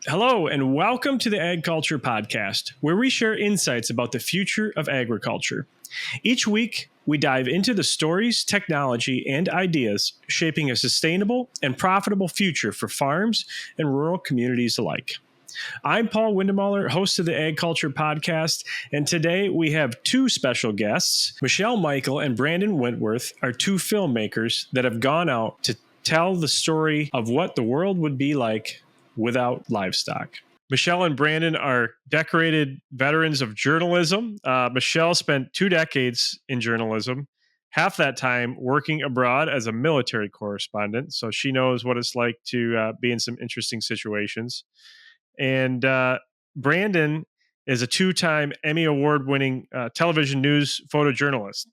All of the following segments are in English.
Hello, and welcome to the AgCulture Podcast, where we share insights about the future of agriculture. Each week, we dive into the stories, technology, and ideas shaping a sustainable and profitable future for farms and rural communities alike. I'm Paul Windemaller, host of the AgCulture Podcast, and today we have two special guests. Michelle Michael and Brandon Whitworth are two filmmakers that have gone out to tell the story of what the world would be like without livestock. Michelle and Brandon are decorated veterans of journalism. Michelle spent 2 decades in journalism, half that time working abroad as a military correspondent. So she knows what it's like to be in some interesting situations. And Brandon is a 2-time Emmy Award-winning television news photojournalist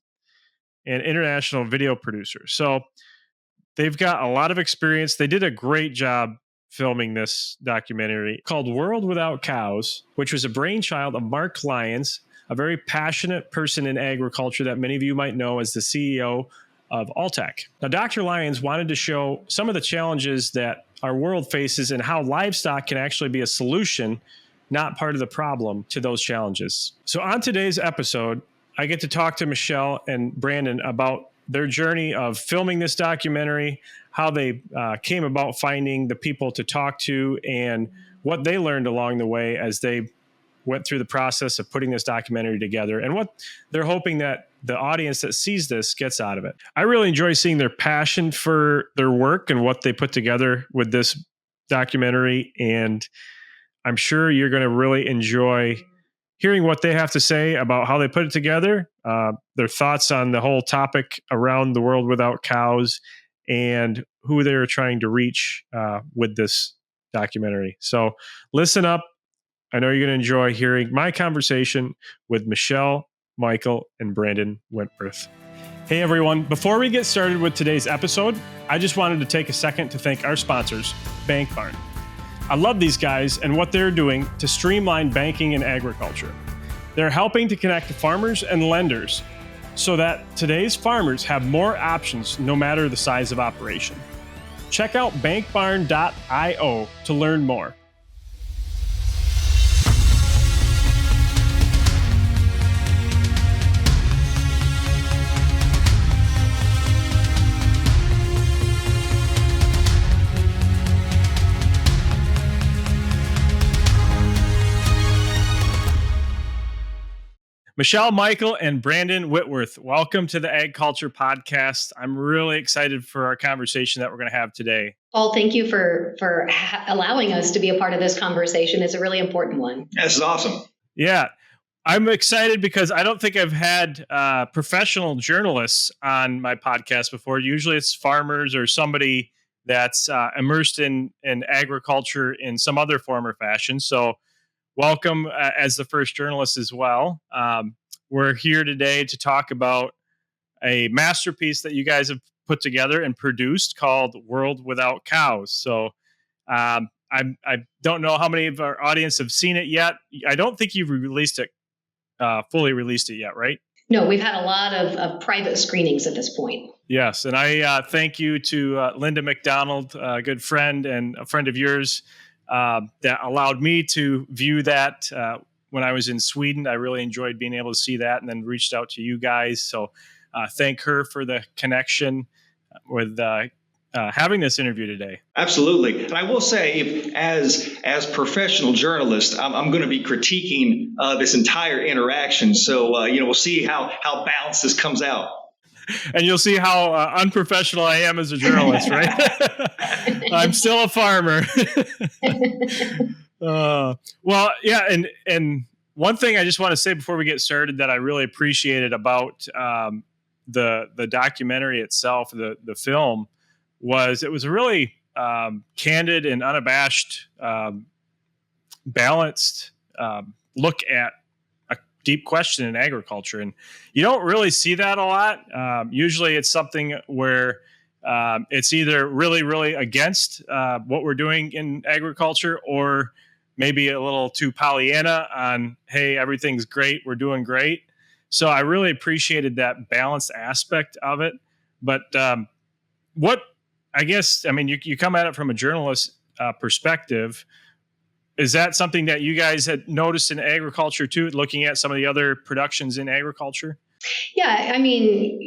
and international video producer. So they've got a lot of experience. They did a great job filming this documentary called World Without Cows, which was a brainchild of Mark Lyons, a very passionate person in agriculture that many of you might know as the CEO of Alltech. Now, Dr. Lyons wanted to show some of the challenges that our world faces and how livestock can actually be a solution, not part of the problem, to those challenges. So on today's episode, I get to talk to Michelle and Brandon about their journey of filming this documentary, how they came about finding the people to talk to, and what they learned along the way as they went through the process of putting this documentary together, and what they're hoping that the audience that sees this gets out of it. I really enjoy seeing their passion for their work and what they put together with this documentary, and I'm sure you're going to really enjoy hearing what they have to say about how they put it together, their thoughts on the whole topic around the world without cows, and who they're trying to reach with this documentary. So listen up. I know you're going to enjoy hearing my conversation with Michelle, Michael, and Brandon Whitworth. Hey, everyone. Before we get started with today's episode, I just wanted to take a second to thank our sponsors, Bank Barn. I love these guys and what they're doing to streamline banking and agriculture. They're helping to connect farmers and lenders so that today's farmers have more options no matter the size of operation. Check out bankbarn.io to learn more. Michelle Michael and Brandon Whitworth, welcome to the AgCulture Podcast. I'm really excited for our conversation that we're going to have today. Paul, thank you for allowing us to be a part of this conversation. It's a really important one. This is awesome. Yeah, I'm excited because I don't think I've had professional journalists on my podcast before. Usually it's farmers or somebody that's immersed in agriculture in some other form or fashion. So welcome as the first journalist as well. We're here today to talk about a masterpiece that you guys have put together and produced called World Without Cows. So I don't know how many of our audience have seen it yet. I don't think you've fully released it yet, right? No, we've had a lot of private screenings at this point. Yes, and I thank you to Linda McDonald, a good friend and a friend of yours, that allowed me to view that when I was in Sweden. I really enjoyed being able to see that, and then reached out to you guys. So thank her for the connection with having this interview today. Absolutely. And I will say, as professional journalists, I'm going to be critiquing this entire interaction. So, we'll see how balanced this comes out. And you'll see how unprofessional I am as a journalist, right? I'm still a farmer. Well, yeah. And one thing I just want to say before we get started that I really appreciated about the documentary itself, the film, was it was a really candid and unabashed, balanced look at a deep question in agriculture. And you don't really see that a lot. Usually it's something where it's either really, really against what we're doing in agriculture, or maybe a little too Pollyanna on, hey, everything's great, we're doing great. So I really appreciated that balanced aspect of it. But you come at it from a journalist perspective. Is that something that you guys had noticed in agriculture too, looking at some of the other productions in agriculture? Yeah, I mean,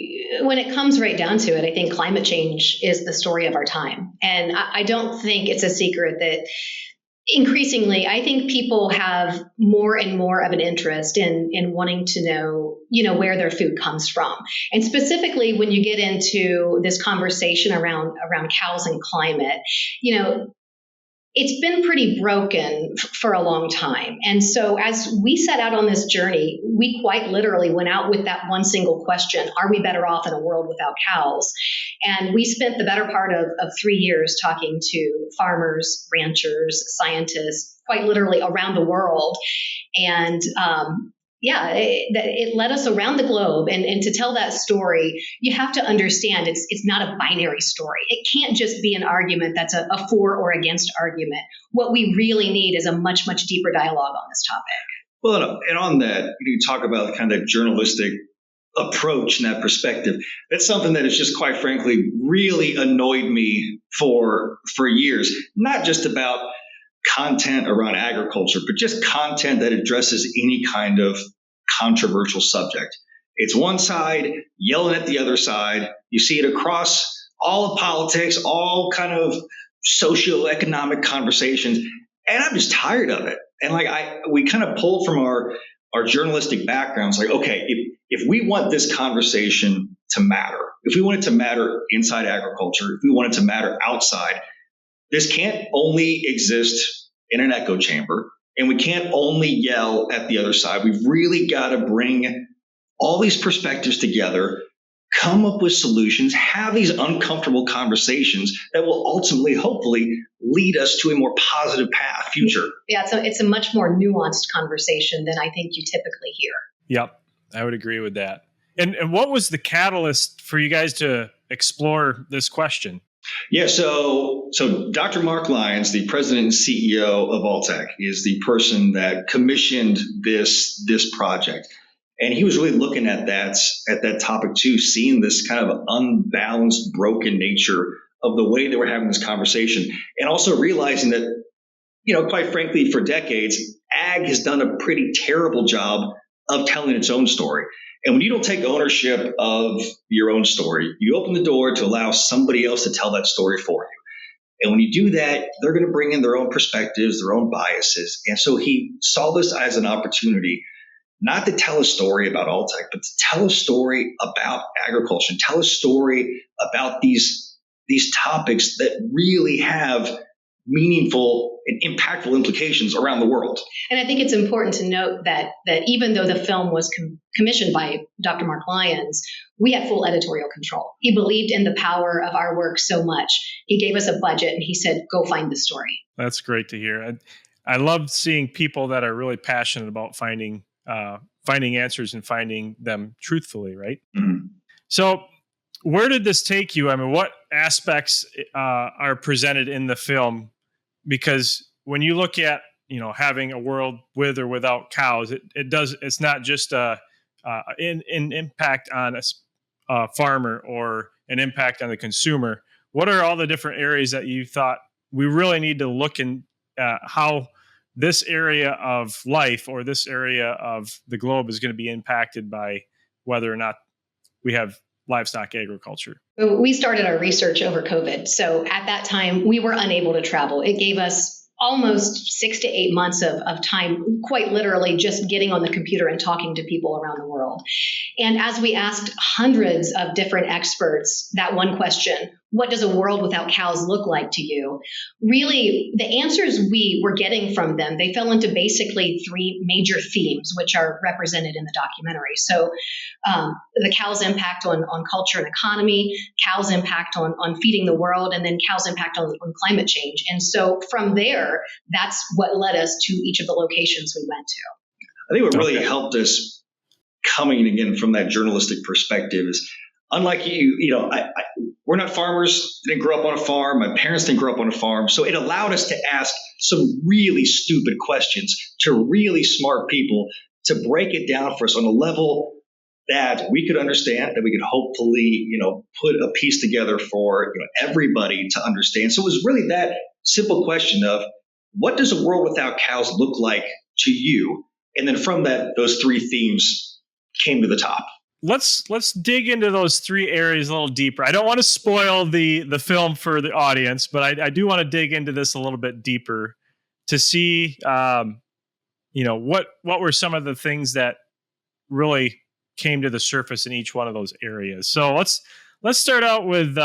when it comes right down to it, I think climate change is the story of our time. And I don't think it's a secret that increasingly, I think people have more and more of an interest in wanting to know, where their food comes from. And specifically, when you get into this conversation around cows and climate, it's been pretty broken for a long time. And so as we set out on this journey, we quite literally went out with that one single question: are we better off in a world without cows? And we spent the better part of 3 years talking to farmers, ranchers, scientists, quite literally around the world. And it led us around the globe. And to tell that story, you have to understand it's not a binary story. It can't just be an argument that's a for or against argument. What we really need is a much, much deeper dialogue on this topic. Well, and on that, you talk about kind of journalistic approach and that perspective. That's something that has just, quite frankly, really annoyed me for years. Not just about content around agriculture, but just content that addresses any kind of controversial subject. It's one side yelling at the other side. You see it across all of politics, all kind of socioeconomic conversations, and I'm just tired of it. And we kind of pulled from our journalistic backgrounds, like, okay, if we want this conversation to matter, if we want it to matter inside agriculture, if we want it to matter outside, this can't only exist in an echo chamber, and we can't only yell at the other side. We've really got to bring all these perspectives together, come up with solutions, have these uncomfortable conversations that will ultimately, hopefully, lead us to a more positive path, future. Yeah, so it's a much more nuanced conversation than I think you typically hear. Yep, I would agree with that. And what was the catalyst for you guys to explore this question? Yeah, so Dr. Mark Lyons, the president and CEO of Alltech, is the person that commissioned this project. And he was really looking at that topic too, seeing this kind of unbalanced, broken nature of the way that we're having this conversation, and also realizing that, quite frankly, for decades, ag has done a pretty terrible job of telling its own story. And when you don't take ownership of your own story, you open the door to allow somebody else to tell that story for you. And when you do that, they're going to bring in their own perspectives, their own biases. And so he saw this as an opportunity not to tell a story about Alltech, but to tell a story about agriculture, and tell a story about these topics that really have meaningful and impactful implications around the world. And I think it's important to note that even though the film was commissioned by Dr. Mark Lyons, we had full editorial control. He believed in the power of our work so much. He gave us a budget and he said, go find the story. That's great to hear. I love seeing people that are really passionate about finding answers and finding them truthfully, right? Mm-hmm. So where did this take you? I mean, what aspects are presented in the film? Because when you look at, having a world with or without cows, it's not just an impact on a farmer or an impact on the consumer. What are all the different areas that you thought we really need to look in how this area of life or this area of the globe is going to be impacted by whether or not we have livestock agriculture? We started our research over COVID. So at that time, we were unable to travel. It gave us almost 6 to 8 months of time, quite literally just getting on the computer and talking to people around the world. And as we asked hundreds of different experts that one question, what does a world without cows look like to you? Really, the answers we were getting from them, they fell into basically 3 major themes, which are represented in the documentary. So the cows' impact on culture and economy, cows' impact on feeding the world, and then cows' impact on climate change. And so from there, that's what led us to each of the locations we went to. I think what really helped us coming again from that journalistic perspective is, unlike we're not farmers, didn't grow up on a farm. My parents didn't grow up on a farm. So it allowed us to ask some really stupid questions to really smart people to break it down for us on a level that we could understand, that we could hopefully, put a piece together for everybody to understand. So it was really that simple question of, what does a world without cows look like to you? And then from that, those three themes came to the top. Let's dig into those three areas a little deeper. I don't want to spoil the film for the audience, but I do want to dig into this a little bit deeper to see, what were some of the things that really came to the surface in each one of those areas. So let's start out with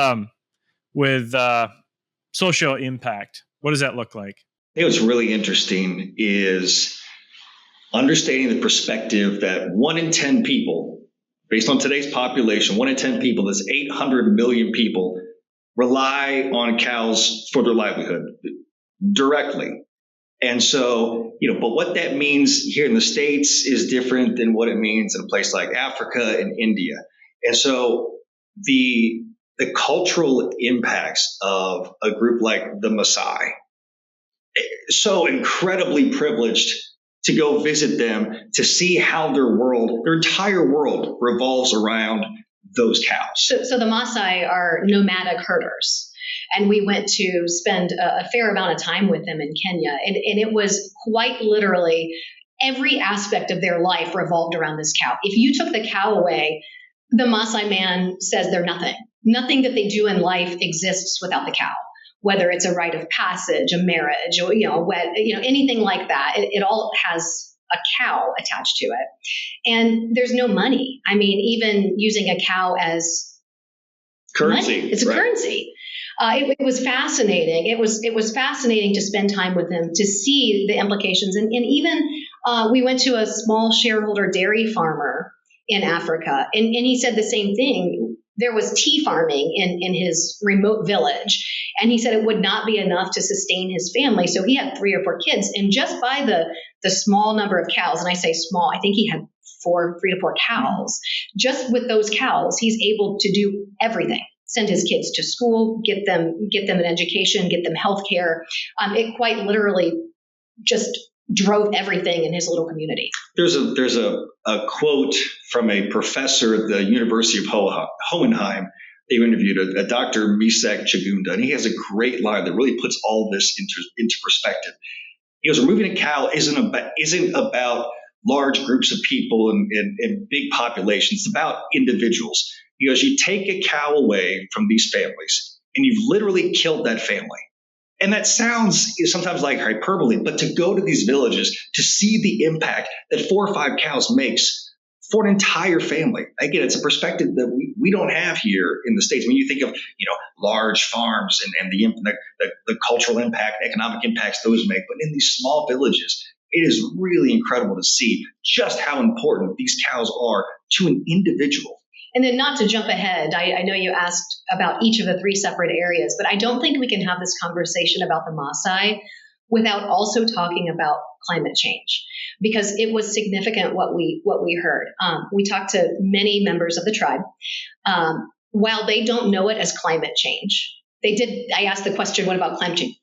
social impact. What does that look like? I think what's really interesting is understanding the perspective that 1 in 10 people, based on today's population, 1 in 10 people, that's 800 million people, rely on cows for their livelihood directly. And so, but what that means here in the States is different than what it means in a place like Africa and India. And so the cultural impacts of a group like the Maasai, so incredibly privileged to go visit them, to see how their entire world revolves around those cows. So the Maasai are nomadic herders. And we went to spend a fair amount of time with them in Kenya. And it was quite literally every aspect of their life revolved around this cow. If you took the cow away, the Maasai man says they're nothing. Nothing that they do in life exists without the cow. Whether it's a rite of passage, a marriage, or anything like that, it all has a cow attached to it. And there's no money. I mean, even using a cow as currency, money, it's a currency. It was fascinating. It was fascinating to spend time with him, to see the implications. And even we went to a small shareholder dairy farmer in Africa, and he said the same thing. There was tea farming in his remote village. And he said it would not be enough to sustain his family. So he had 3 or 4 kids. And just by the small number of cows, and I say small, I think he had 3 to 4 cows. Just with those cows, he's able to do everything. Send his kids to school, get them an education, get them health care. It quite literally just drove everything in his little community. There's a quote from a professor at the University of Hohenheim. They interviewed a Dr. Misak Chagunda, and he has a great line that really puts all this into perspective. He goes, removing a cow isn't about large groups of people and big populations. It's about individuals. He goes, you take a cow away from these families, and you've literally killed that family. And that sounds sometimes like hyperbole, but to go to these villages, to see the impact that 4 or 5 cows makes for an entire family. Again, it's a perspective that we don't have here in the States. When you think of, large farms and the cultural impact, economic impacts those make, but in these small villages, it is really incredible to see just how important these cows are to an individual. And then, not to jump ahead, I know you asked about each of the 3 separate areas, but I don't think we can have this conversation about the Maasai without also talking about climate change, because it was significant what we heard. We talked to many members of the tribe. While they don't know it as climate change, I asked the question, what about climate change?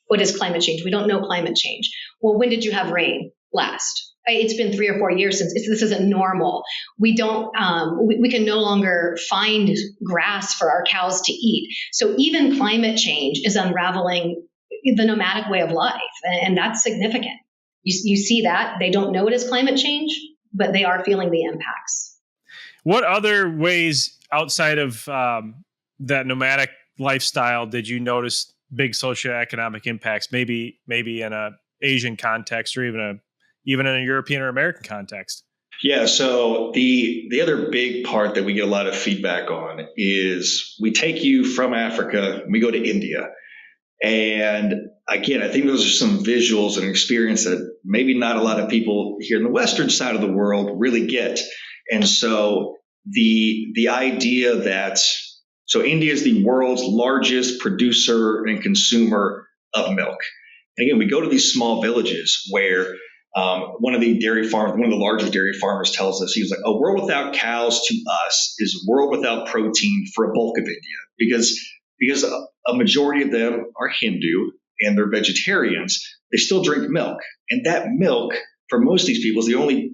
What is climate change? We don't know climate change. Well, when did you have rain last? It's been 3 or 4 years since this isn't normal. We don't. We can no longer find grass for our cows to eat. So even climate change is unraveling the nomadic way of life, and that's significant. You see that they don't know it as climate change, but they are feeling the impacts. What other ways outside of that nomadic lifestyle did you notice big socioeconomic impacts? Maybe in a Asian context, or even in a European or American context? Yeah, so the other big part that we get a lot of feedback on is we take you from Africa, we go to India. And again, I think those are some visuals and experience that maybe not a lot of people here in the Western side of the world really get. And so the idea that, so India is the world's largest producer and consumer of milk. And again, we go to these small villages where one of the largest dairy farmers tells us, he was like, a world without cows to us is a world without protein for a bulk of India, because a majority of them are Hindu and they're vegetarians. They still drink milk, and that milk for most of these people is the only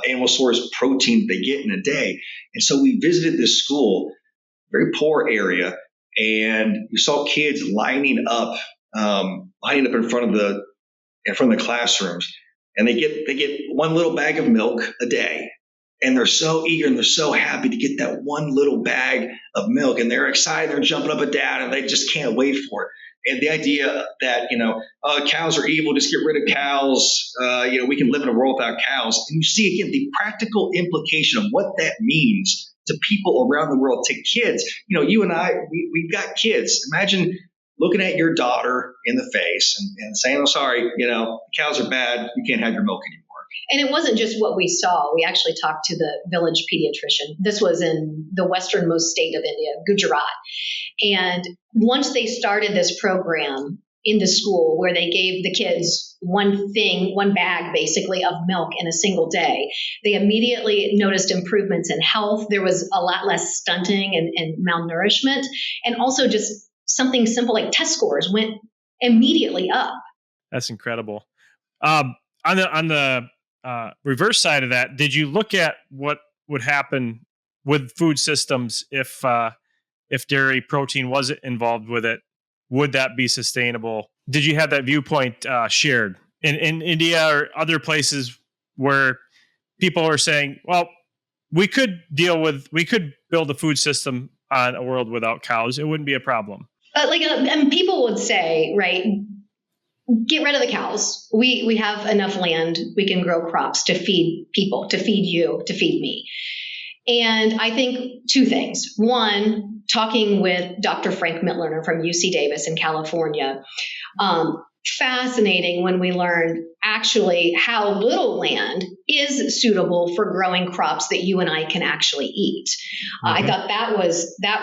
animal source protein they get in a day. And so we visited this school, very poor area, and we saw kids lining up lining up in front of the classrooms, and they get one little bag of milk a day. And they're so eager and they're so happy to get that one little bag of milk, and they're excited. They're jumping up and down, and they just can't wait for it. And the idea that, cows are evil, just get rid of cows. We can live in a world without cows. And you see, again, the practical implication of what that means to people around the world, to kids. You and I, we've got kids. Imagine looking at your daughter in the face and saying, "Oh, sorry, cows are bad. You can't have your milk anymore." And it wasn't just what we saw. We actually talked to the village pediatrician. This was in the westernmost state of India, Gujarat. And once they started this program in the school where they gave the kids one bag basically of milk in a single day, they immediately noticed improvements in health. There was a lot less stunting and malnourishment. And also just something simple like test scores went immediately up. That's incredible. On the reverse side of that, did you look at what would happen with food systems if dairy protein wasn't involved with it? Would that be sustainable? Did you have that viewpoint shared in India or other places where people are saying, well, we could build a food system on a world without cows. It wouldn't be a problem. And people would say, right, get rid of the cows. We have enough land. We can grow crops to feed people, to feed you, to feed me. And I think two things. One, talking with Dr. Frank Mitlerner from UC Davis in California, fascinating when we learned actually how little land is suitable for growing crops that you and I can actually eat. I thought that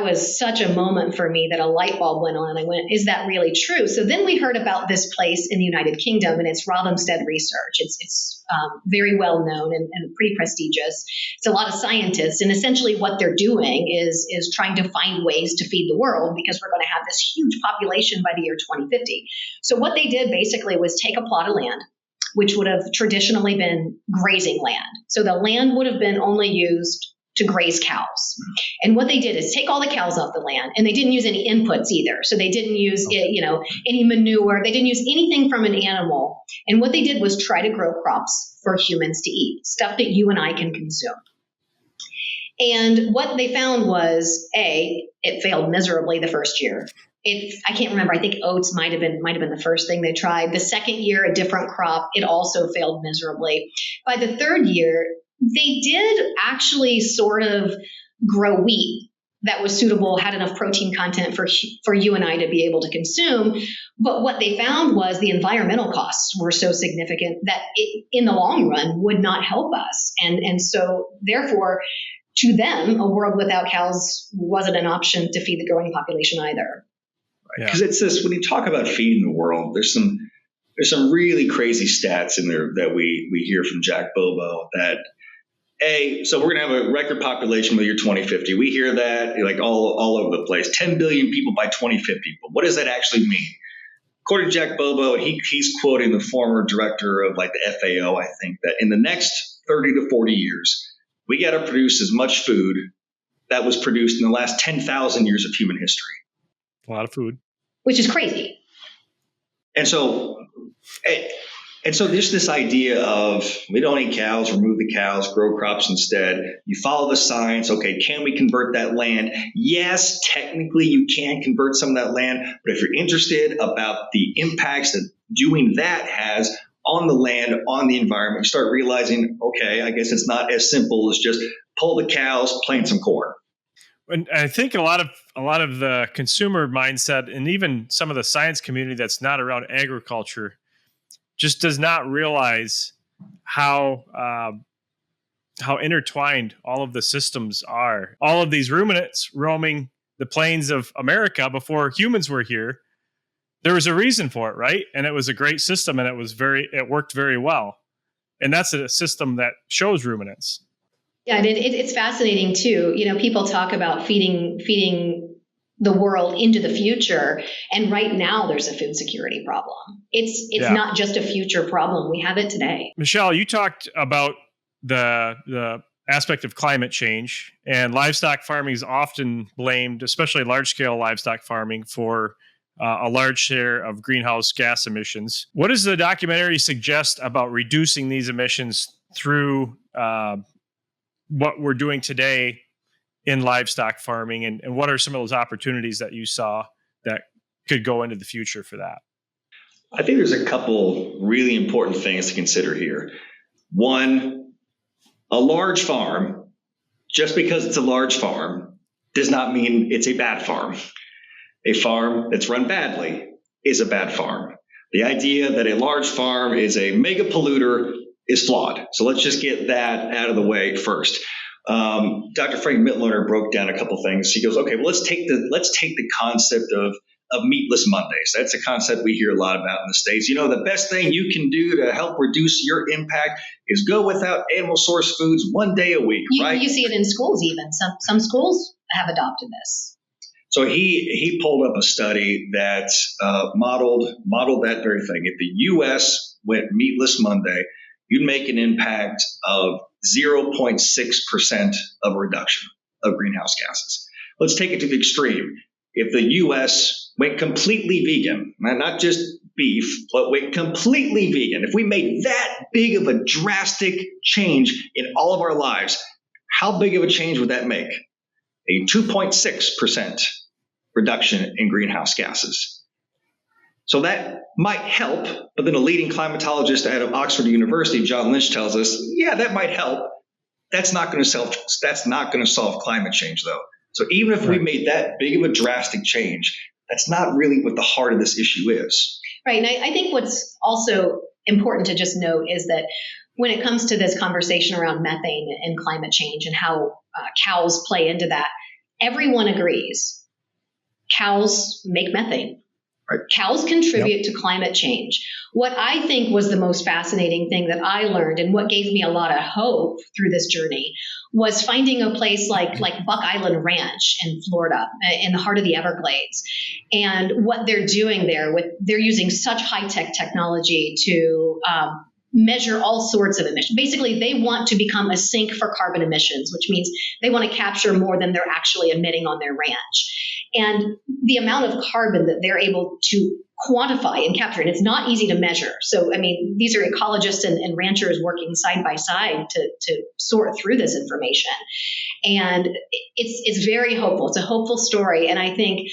was such a moment for me that a light bulb went on, and I went, is that really true? So then we heard about this place in the United Kingdom, and it's Rothamsted Research. It's very well known and pretty prestigious. It's a lot of scientists, and essentially what they're doing is trying to find ways to feed the world, because we're going to have this huge population by the year 2050. So what they did basically was take a plot of land, which would have traditionally been grazing land. So the land would have been only used to graze cows. And what they did is take all the cows off the land, and they didn't use any inputs either. So they didn't use any manure. They didn't use anything from an animal. And what they did was try to grow crops for humans to eat, stuff that you and I can consume. And what they found was, it failed miserably the first year. I can't remember. I think oats might have been the first thing they tried. The second year, a different crop, it also failed miserably. By the third year, they did actually sort of grow wheat that was suitable, had enough protein content for you and I to be able to consume. But what they found was the environmental costs were so significant that it, in the long run, would not help us. And so therefore, to them, a world without cows wasn't an option to feed the growing population either. Because it's this, when you talk about feeding the world, there's some really crazy stats in there that we hear from Jack Bobo that, so we're going to have a record population by the year 2050. We hear that like all over the place. 10 billion people by 2050. But what does that actually mean? According to Jack Bobo, he's quoting the former director of like the FAO, I think, that in the next 30 to 40 years, we got to produce as much food that was produced in the last 10,000 years of human history. A lot of food. Which is crazy. And so there's this idea of we don't eat cows, remove the cows, grow crops instead. You follow the science. Okay, can we convert that land? Yes, technically you can convert some of that land. But if you're interested about the impacts that doing that has on the land, on the environment, you start realizing, okay, I guess it's not as simple as just pull the cows, plant some corn. And I think a lot of the consumer mindset, and even some of the science community that's not around agriculture, just does not realize how intertwined all of the systems are. All of these ruminants roaming the plains of America before humans were here. There was a reason for it, right? And it was a great system, and it worked very well. And that's a system that shows ruminants. Yeah, and it's fascinating too. People talk about feeding the world into the future, and right now there's a food security problem. It's not just a future problem. We have it today. Michelle, you talked about the aspect of climate change, and livestock farming is often blamed, especially large-scale livestock farming, for a large share of greenhouse gas emissions. What does the documentary suggest about reducing these emissions through what we're doing today in livestock farming? And what are some of those opportunities that you saw that could go into the future for that? I think there's a couple really important things to consider here. One, a large farm, just because it's a large farm, does not mean it's a bad farm. A farm that's run badly is a bad farm. The idea that a large farm is a mega polluter is flawed. So let's just get that out of the way first. Dr. Frank Mitloehner broke down a couple things. He goes, okay, well, let's take the concept of meatless Mondays. That's a concept we hear a lot about in the States. You know, the best thing you can do to help reduce your impact is go without animal source foods one day a week, right? You see it in schools even. Some schools have adopted this. So he pulled up a study that modeled that very thing. If the U.S. went meatless Monday, you'd make an impact of 0.6% of a reduction of greenhouse gases. Let's take it to the extreme. If the U.S. went completely vegan, not just beef, but went completely vegan, if we made that big of a drastic change in all of our lives, how big of a change would that make? A 2.6% reduction in greenhouse gases. So that might help, but then a leading climatologist out of Oxford University, John Lynch, tells us, yeah, that might help. That's not going to solve climate change, though. So even if we made that big of a drastic change, that's not really what the heart of this issue is. Right. And I think what's also important to just note is that when it comes to this conversation around methane and climate change and how cows play into that, everyone agrees. Cows make methane. Right. Cows contribute to climate change. What I think was the most fascinating thing that I learned and what gave me a lot of hope through this journey was finding a place like Buck Island Ranch in Florida, in the heart of the Everglades. And what they're doing there, they're using such high-tech technology to measure all sorts of emissions. Basically, they want to become a sink for carbon emissions, which means they want to capture more than they're actually emitting on their ranch. And the amount of carbon that they're able to quantify and capture, and it's not easy to measure. So, I mean, these are ecologists and ranchers working side by side to sort through this information. And it's very hopeful. It's a hopeful story. And I think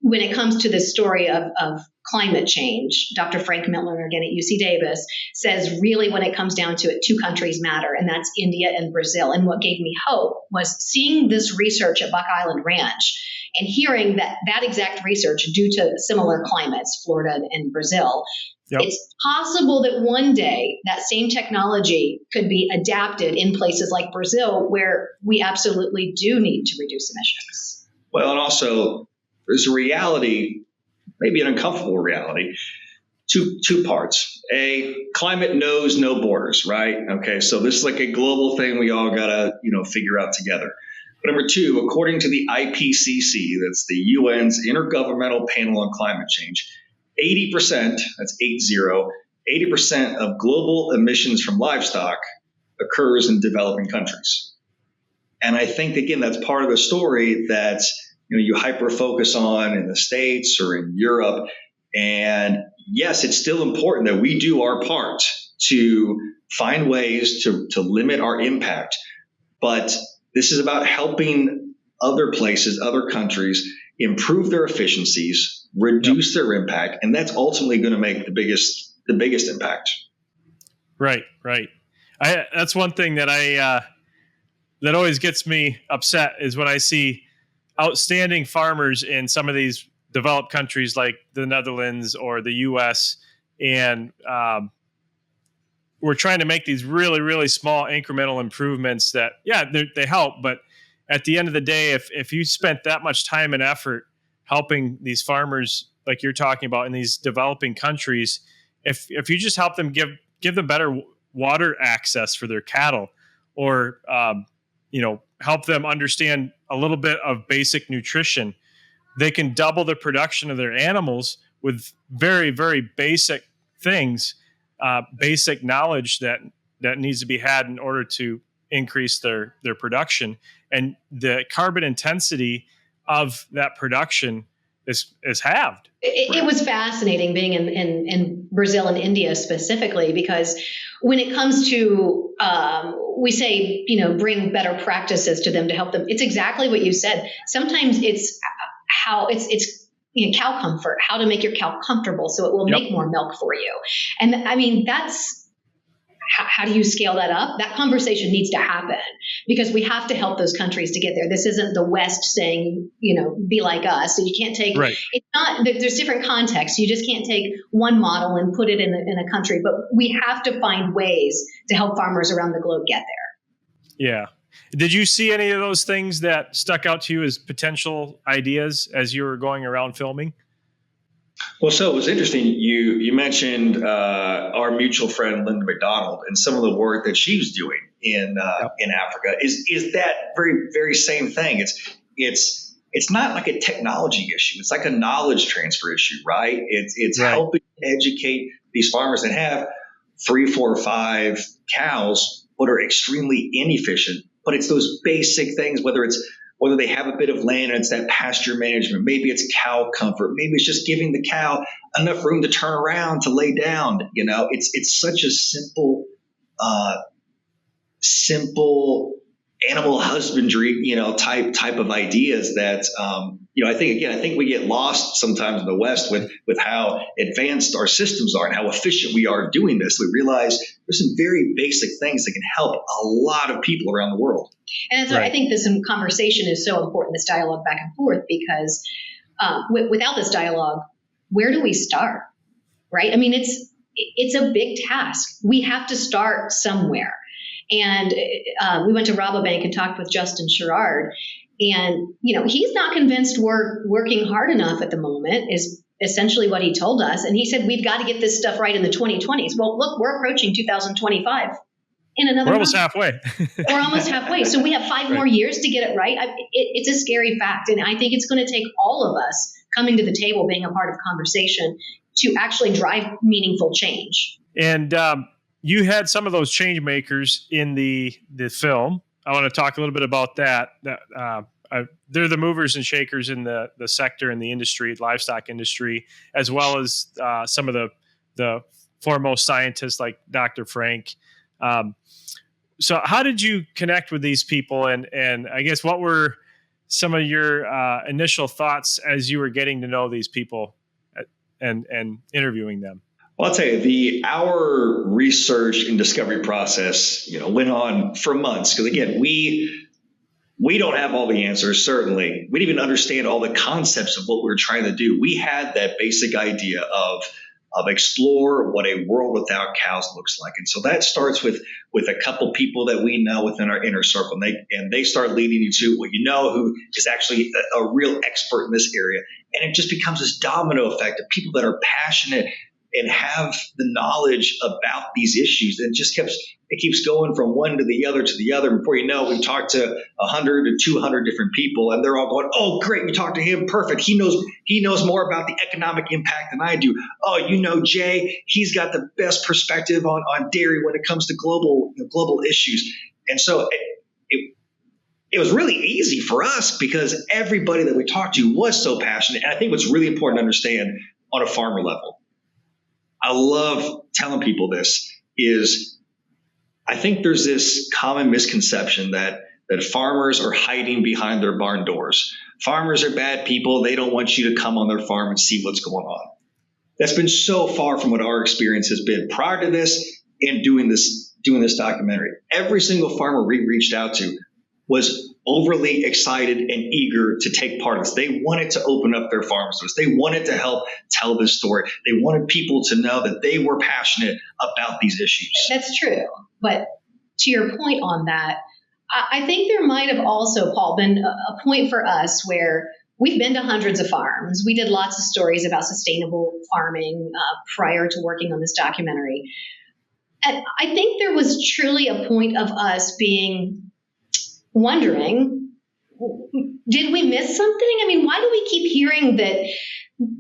when it comes to this story of climate change, Dr. Frank Mitloehner, again at UC Davis, says really when it comes down to it, two countries matter, and that's India and Brazil. And what gave me hope was seeing this research at Buck Island Ranch and hearing that exact research due to similar climates, Florida and Brazil. Yep. It's possible that one day that same technology could be adapted in places like Brazil where we absolutely do need to reduce emissions. Well, and also there's a reality, maybe an uncomfortable reality, two parts. Climate knows no borders, right? Okay, so this is like a global thing we all gotta, figure out together. But number two, according to the IPCC, that's the UN's Intergovernmental Panel on Climate Change, 80%, that's 80% of global emissions from livestock occurs in developing countries. And I think, again, that's part of the story that you hyper-focus on in the States or in Europe. And yes, it's still important that we do our part to find ways to limit our impact. But this is about helping other places, other countries, improve their efficiencies, reduce their impact, and that's ultimately going to make the biggest impact. Right. That's one thing that that always gets me upset is when I see outstanding farmers in some of these developed countries like the Netherlands or the U.S. and we're trying to make these really, really small incremental improvements that, they help. But at the end of the day, if you spent that much time and effort helping these farmers like you're talking about in these developing countries, if you just help them give them better water access for their cattle or, help them understand a little bit of basic nutrition, they can double the production of their animals with very, very basic things. Basic knowledge that needs to be had in order to increase their production. And the carbon intensity of that production is halved. It was fascinating being in Brazil and India specifically, because when it comes to, we say, bring better practices to them to help them. It's exactly what you said. Sometimes it's how it's cow comfort, how to make your cow comfortable so it will make more milk for you. And I mean, that's, how do you scale that up? That conversation needs to happen, because we have to help those countries to get there. This isn't the West saying, be like us. So you can't take, it's not, there's different contexts. You just can't take one model and put it in a country, but we have to find ways to help farmers around the globe get there. Yeah. Did you see any of those things that stuck out to you as potential ideas as you were going around filming? Well, so it was interesting. You mentioned our mutual friend Linda McDonald and some of the work that she was doing in Africa. Is that very, very same thing? It's not like a technology issue. It's like a knowledge transfer issue, right? It's helping educate these farmers that have 3, 4, 5 cows but are extremely inefficient. But it's those basic things, whether they have a bit of land and it's that pasture management, maybe it's cow comfort, maybe it's just giving the cow enough room to turn around, to lay down. It's such a simple animal husbandry, type of ideas that, I think we get lost sometimes in the West with how advanced our systems are and how efficient we are doing this. We realize there's some very basic things that can help a lot of people around the world. And that's why I think this conversation is so important, this dialogue back and forth, because without this dialogue, where do we start? Right? I mean, it's a big task. We have to start somewhere. And we went to Rabobank and talked with Justin Sherrard, and he's not convinced we're working hard enough at the moment, is essentially what he told us. And he said we've got to get this stuff right in the 2020s. Well, look, we're approaching 2025. In another We're almost halfway. We're almost halfway. So we have 5 more years to get it right. It's a scary fact. And I think it's going to take all of us coming to the table, being a part of conversation, to actually drive meaningful change. And you had some of those change makers in the film. I want to talk a little bit about that. They're the movers and shakers in the sector, in the industry, livestock industry, as well as some of the foremost scientists like Dr. Frank. So how did you connect with these people? And I guess what were some of your initial thoughts as you were getting to know these people and interviewing them? Well, I'll tell you, our research and discovery process, went on for months. Because again, we don't have all the answers, certainly. We didn't even understand all the concepts of what we were trying to do. We had that basic idea of explore what a world without cows looks like. And so that starts with a couple people that we know within our inner circle. And they start leading you to who is actually a real expert in this area. And it just becomes this domino effect of people that are passionate and have the knowledge about these issues. And it keeps going from one to the other to the other. Before you know, we've talked to 100 to 200 different people, and they're all going, "Oh, great, you talked to him. Perfect. He knows more about the economic impact than I do. Oh, Jay, he's got the best perspective on dairy when it comes to global issues." And so it was really easy for us because everybody that we talked to was so passionate. And I think what's really important to understand on a farmer level, I love telling people this, is I think there's this common misconception that farmers are hiding behind their barn doors. Farmers are bad people. They don't want you to come on their farm and see what's going on. That's been so far from what our experience has been prior to this and doing this documentary. Every single farmer we reached out to was overly excited and eager to take part in this. They wanted to open up their farms to us. They wanted to help tell this story. They wanted people to know that they were passionate about these issues. That's true. But to your point on that, I think there might have also, Paul, been a point for us where we've been to hundreds of farms. We did lots of stories about sustainable farming prior to working on this documentary. And I think there was truly a point of us wondering, did we miss something? I mean, why do we keep hearing that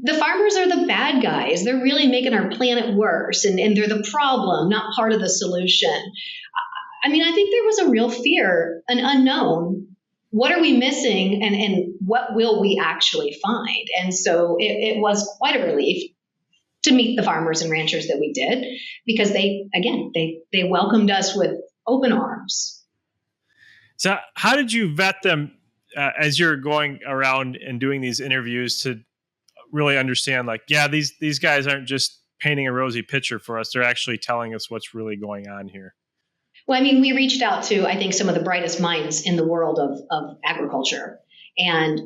the farmers are the bad guys? They're really making our planet worse, and they're the problem, not part of the solution. I mean, I think there was a real fear, an unknown. what are we missing and what will we actually find? And so it was quite a relief to meet the farmers and ranchers that we did, because they welcomed us with open arms. So how did you vet them as you're going around and doing these interviews to really understand, like, yeah, these guys aren't just painting a rosy picture for us. They're actually telling us what's really going on here. Well, I mean, we reached out to, I think, some of the brightest minds in the world of agriculture. And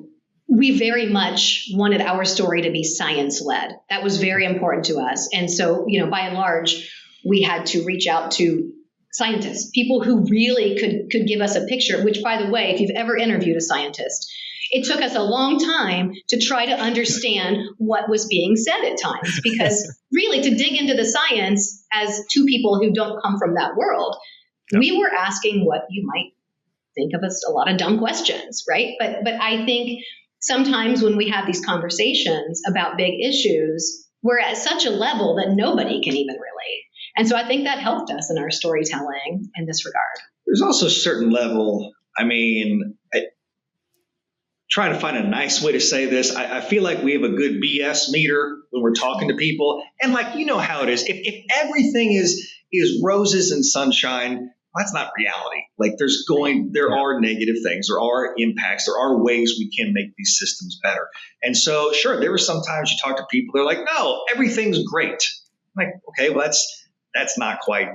we very much wanted our story to be science-led. That was very important to us. And so, by and large, we had to reach out to scientists, people who really could give us a picture, which, by the way, if you've ever interviewed a scientist, it took us a long time to try to understand what was being said at times, because really to dig into the science as two people who don't come from that world, we were asking what you might think of as a lot of dumb questions, right? But I think sometimes when we have these conversations about big issues, we're at such a level that nobody can even relate. And so I think that helped us in our storytelling in this regard. There's also a certain level, trying to find a nice way to say this. I feel like we have a good BS meter when we're talking to people. And how it is. If everything is roses and sunshine, well, that's not reality. Like there are negative things, there are impacts, there are ways we can make these systems better. And so, sure, there were some times you talk to people, they're like, no, everything's great. I'm like, okay, well, that's not quite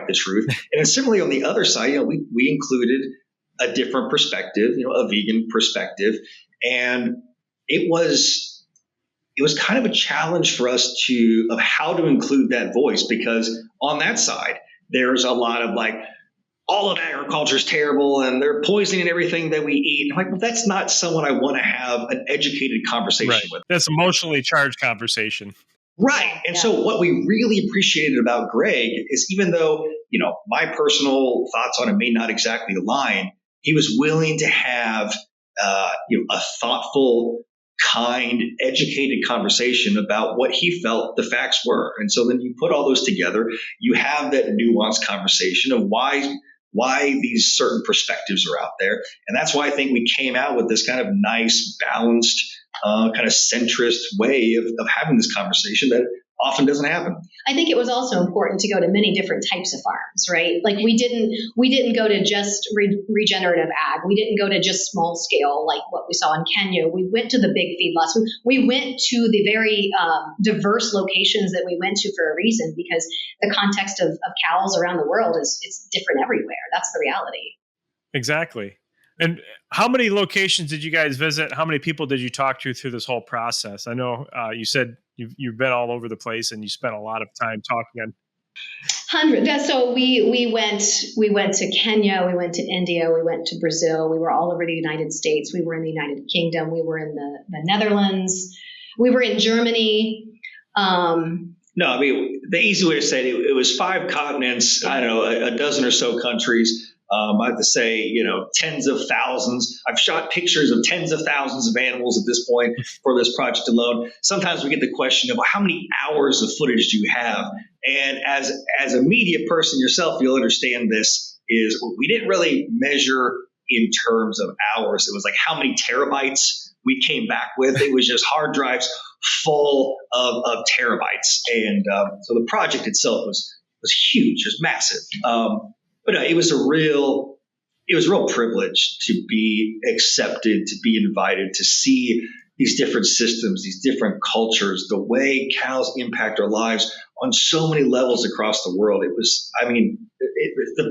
the truth. And then similarly on the other side, we included a different perspective, a vegan perspective. And it was kind of a challenge for us of how to include that voice, because on that side, there's a lot of all of agriculture is terrible and they're poisoning everything that we eat. I'm like, well, that's not someone I want to have an educated conversation with. That's emotionally charged conversation. Right. And so what we really appreciated about Greg is, even though, my personal thoughts on it may not exactly align, he was willing to have, a thoughtful, kind, educated conversation about what he felt the facts were. And so then you put all those together, you have that nuanced conversation of why these certain perspectives are out there. And that's why I think we came out with this kind of nice, balanced, kind of centrist way of having this conversation that often doesn't happen. I think it was also important to go to many different types of farms, right? Like we didn't go to just regenerative ag. We didn't go to just small scale like what we saw in Kenya. We went to the big feedlots. We went to the very diverse locations that we went to for a reason, because the context of cows around the world it's different everywhere. That's the reality. Exactly. And how many locations did you guys visit? How many people did you talk to through this whole process? I know you said you've been all over the place and you spent a lot of time talking. Hundreds. So we went to Kenya, we went to India, we went to Brazil, we were all over the United States, we were in the United Kingdom, we were in the Netherlands, we were in Germany. No, the easy way to say it was 5 continents, I don't know, a dozen or so countries. I have to say, tens of thousands. I've shot pictures of tens of thousands of animals at this point for this project alone. Sometimes we get the question of how many hours of footage do you have? And as a media person yourself, you'll understand this is we didn't really measure in terms of hours. It was like how many terabytes we came back with. It was just hard drives full of terabytes. And so the project itself was huge, it was massive. But it was a real privilege to be accepted, to be invited, to see these different systems, these different cultures, the way cows impact our lives on so many levels across the world. It was, the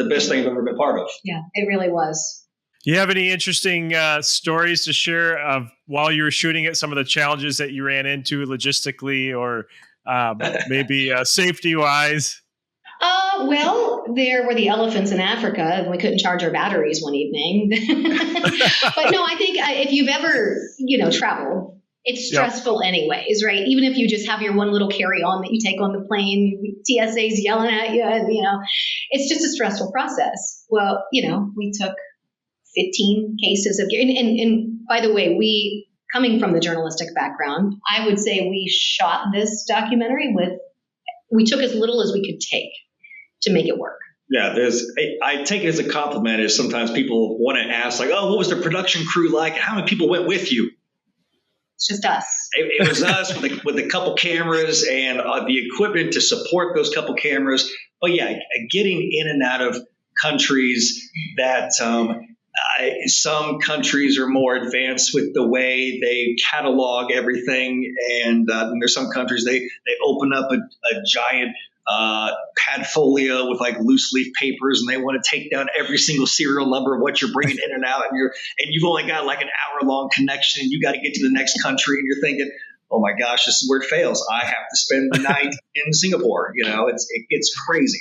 best thing I've ever been part of. Yeah, it really was. Do you have any interesting stories to share of while you were shooting it, some of the challenges that you ran into logistically or maybe safety-wise? Well, there were the elephants in Africa, and we couldn't charge our batteries one evening. But no, I think if you've ever, traveled, it's stressful anyways, right? Even if you just have your one little carry-on that you take on the plane, TSA's yelling at you, and, it's just a stressful process. Well, we took 15 cases of, and by the way, we, coming from the journalistic background, I would say we shot this documentary we took as little as we could take to make it work. Yeah, I take it as a compliment is sometimes people want to ask like, oh, what was the production crew like? And how many people went with you? It's just us. It was us with a couple cameras and the equipment to support those couple cameras. But yeah, getting in and out of countries that some countries are more advanced with the way they catalog everything. And there's some countries, they open up a giant padfolio with like loose leaf papers, and they want to take down every single serial number of what you're bringing in and out, and you've only got like an hour long connection, and you got to get to the next country, and you're thinking, oh my gosh, this is where it fails. I have to spend the night in Singapore. It's crazy.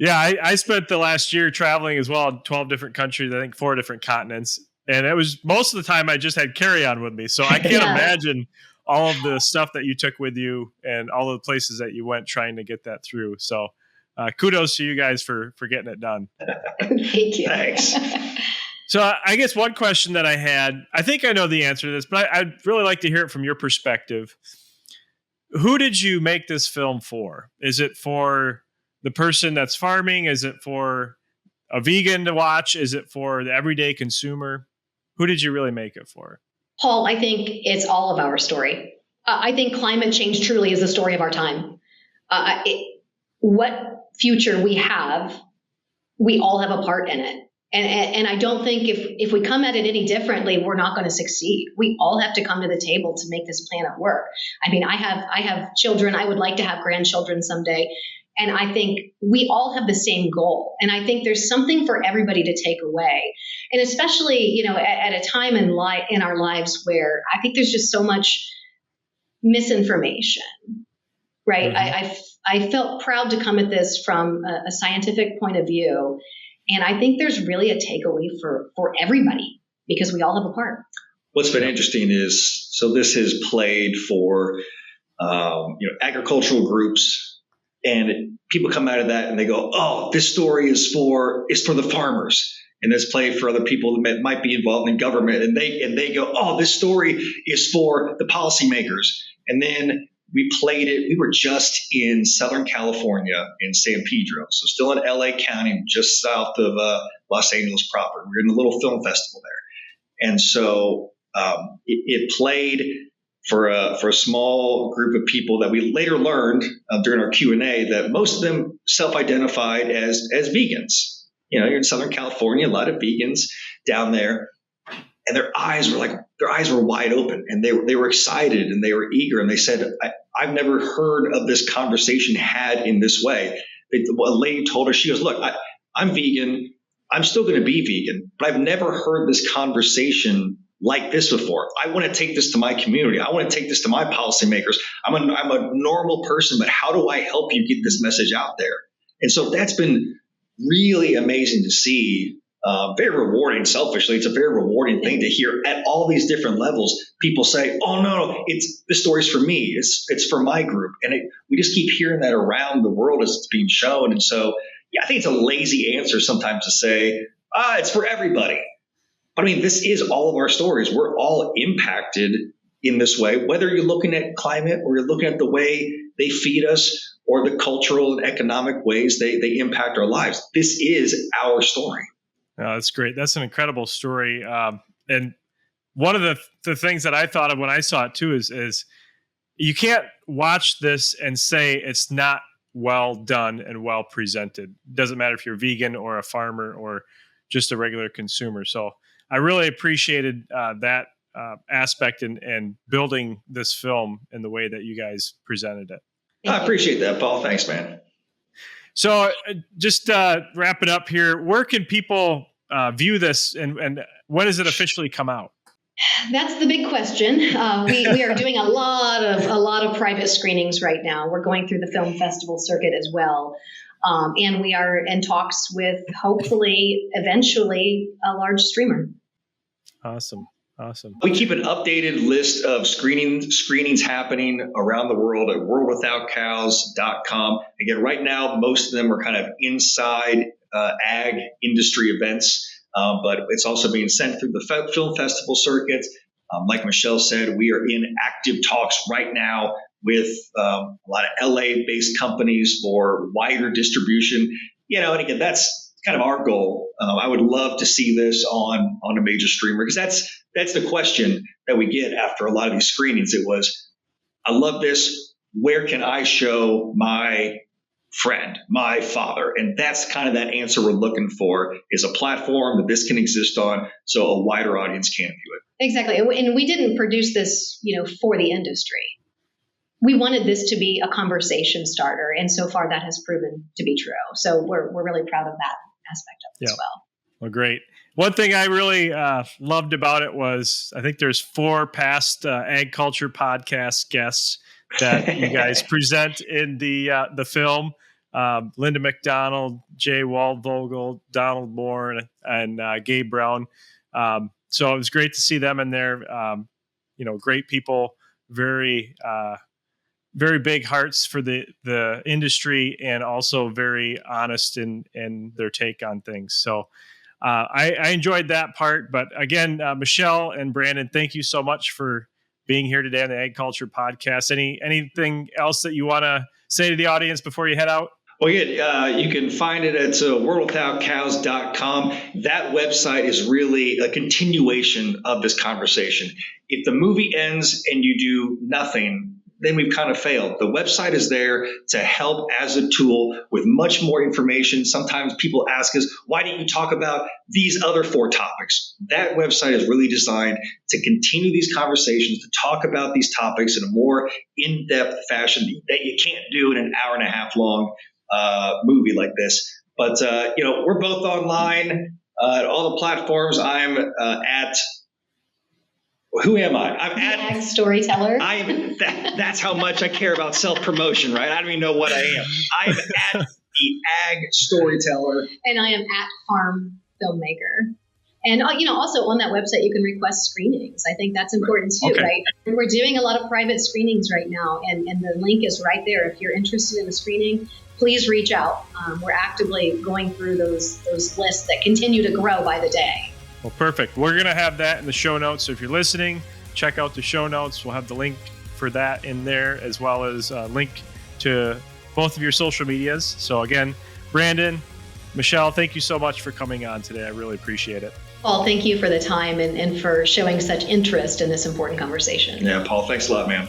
Yeah, I spent the last year traveling as well in 12 different countries, I think 4 different continents, and it was most of the time I just had carry-on with me, so I can't imagine all of the stuff that you took with you and all of the places that you went trying to get that through. So kudos to you guys for getting it done. Thank you. Thanks. So I guess one question that I had, I think I know the answer to this, but I'd really like to hear it from your perspective. Who did you make this film for? Is it for the person that's farming? Is it for a vegan to watch? Is it for the everyday consumer? Who did you really make it for? Paul, I think it's all of our story. I think climate change truly is the story of our time. What future we have, we all have a part in it. And I don't think if we come at it any differently, we're not going to succeed. We all have to come to the table to make this planet work. I mean, I have children. I would like to have grandchildren someday. And I think we all have the same goal. And I think there's something for everybody to take away. And especially, at a time in our lives where I think there's just so much misinformation, right? Mm-hmm. I felt proud to come at this from a scientific point of view. And I think there's really a takeaway for everybody because we all have a part. What's been interesting is, so this has played for, agricultural groups. And people come out of that and they go, oh, this story is for the farmers. And this played for other people that might be involved in government. And they go, oh, this story is for the policymakers. And then we played it. We were just in Southern California in San Pedro. So still in LA County, just south of Los Angeles proper. We were in the little film festival there. And so it played for a small group of people that we later learned during our Q&A that most of them self-identified as vegans. You're in Southern California, a lot of vegans down there, and their eyes were wide open, and they were excited and they were eager, and they said, I've never heard of this conversation had in this way. A lady told her, she goes, look, I'm vegan. I'm still going to be vegan, but I've never heard this conversation like this before. I want to take this to my community. I want to take this to my policymakers. I'm a normal person, but how do I help you get this message out there? And so that's been really amazing to see. Very rewarding. Selfishly, it's a very rewarding thing to hear at all these different levels. People say, "Oh no, this story's for me. It's for my group," and we just keep hearing that around the world as it's being shown. And so, yeah, I think it's a lazy answer sometimes to say, it's for everybody. But I mean, this is all of our stories. We're all impacted in this way, whether you're looking at climate or you're looking at the way they feed us or the cultural and economic ways they impact our lives. This is our story. Oh, that's great. That's an incredible story. And one of the things that I thought of when I saw it too is you can't watch this and say it's not well done and well presented. It doesn't matter if you're vegan or a farmer or just a regular consumer. So I really appreciated that aspect and building this film in the way that you guys presented it. I appreciate that, Paul. Thanks, man. So just wrap it up here. Where can people view this and when does it officially come out? That's the big question. We are doing a lot of private screenings right now. We're going through the film festival circuit as well. And we are in talks with hopefully eventually a large streamer. Awesome. We keep an updated list of screenings happening around the world at worldwithoutcows.com. Again, right now, most of them are kind of inside ag industry events, but it's also being sent through the film festival circuit. Like Michelle said, we are in active talks right now with a lot of LA-based companies for wider distribution And again, that's kind of our goal. I would love to see this on a major streamer, because that's the question that we get after a lot of these screenings. It was, I love this. Where can I show my friend, my father? And that's kind of that answer we're looking for, is a platform that this can exist on so a wider audience can view it. Exactly. And we didn't produce this, for the industry. We wanted this to be a conversation starter. And so far that has proven to be true. So we're really proud of that aspect of it as well. Well, great. One thing I really loved about it was, I think there's 4 past AgCulture Podcast guests that you guys present in the film. Linda McDonald, Jay Waldvogel, Donald Moore, and Gabe Brown. So it was great to see them in there. Great people, very big hearts for the industry, and also very honest in their take on things. So I enjoyed that part. But again, Michelle and Brandon, thank you so much for being here today on the AgCulture Podcast. Anything else that you want to say to the audience before you head out? Well, yeah, you can find it at worldwithoutcows.com. That website is really a continuation of this conversation. If the movie ends and you do nothing, then we've kind of failed. The website is there to help as a tool with much more information. Sometimes people ask us, why didn't you talk about these other 4 topics? That website is really designed to continue these conversations, to talk about these topics in a more in-depth fashion that you can't do in an hour and a half long movie like this. But, we're both online at all the platforms. I'm at... Who am I? I'm at Ag Storyteller. That's how much I care about self-promotion, right? I don't even know what I am. I'm at the Ag Storyteller. And I am at Farm Filmmaker. And, also on that website, you can request screenings. I think that's important too, okay. Right? And we're doing a lot of private screenings right now. And the link is right there. If you're interested in a screening, please reach out. We're actively going through those lists that continue to grow by the day. Well, perfect. We're going to have that in the show notes. So if you're listening, check out the show notes. We'll have the link for that in there, as well as a link to both of your social medias. So again, Brandon, Michelle, thank you so much for coming on today. I really appreciate it. Paul, thank you for the time and for showing such interest in this important conversation. Yeah, Paul, thanks a lot, man.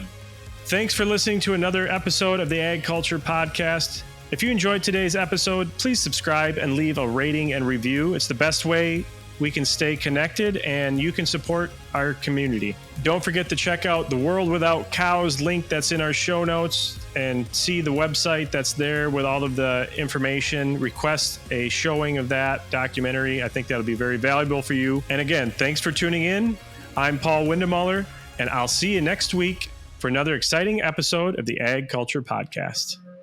Thanks for listening to another episode of the AgCulture Podcast. If you enjoyed today's episode, please subscribe and leave a rating and review. It's the best way we can stay connected and you can support our community. Don't forget to check out the World Without Cows link that's in our show notes and see the website that's there with all of the information. Request a showing of that documentary. I think that'll be very valuable for you. And again, thanks for tuning in. I'm Paul Windemuller, and I'll see you next week for another exciting episode of the AgCulture Podcast.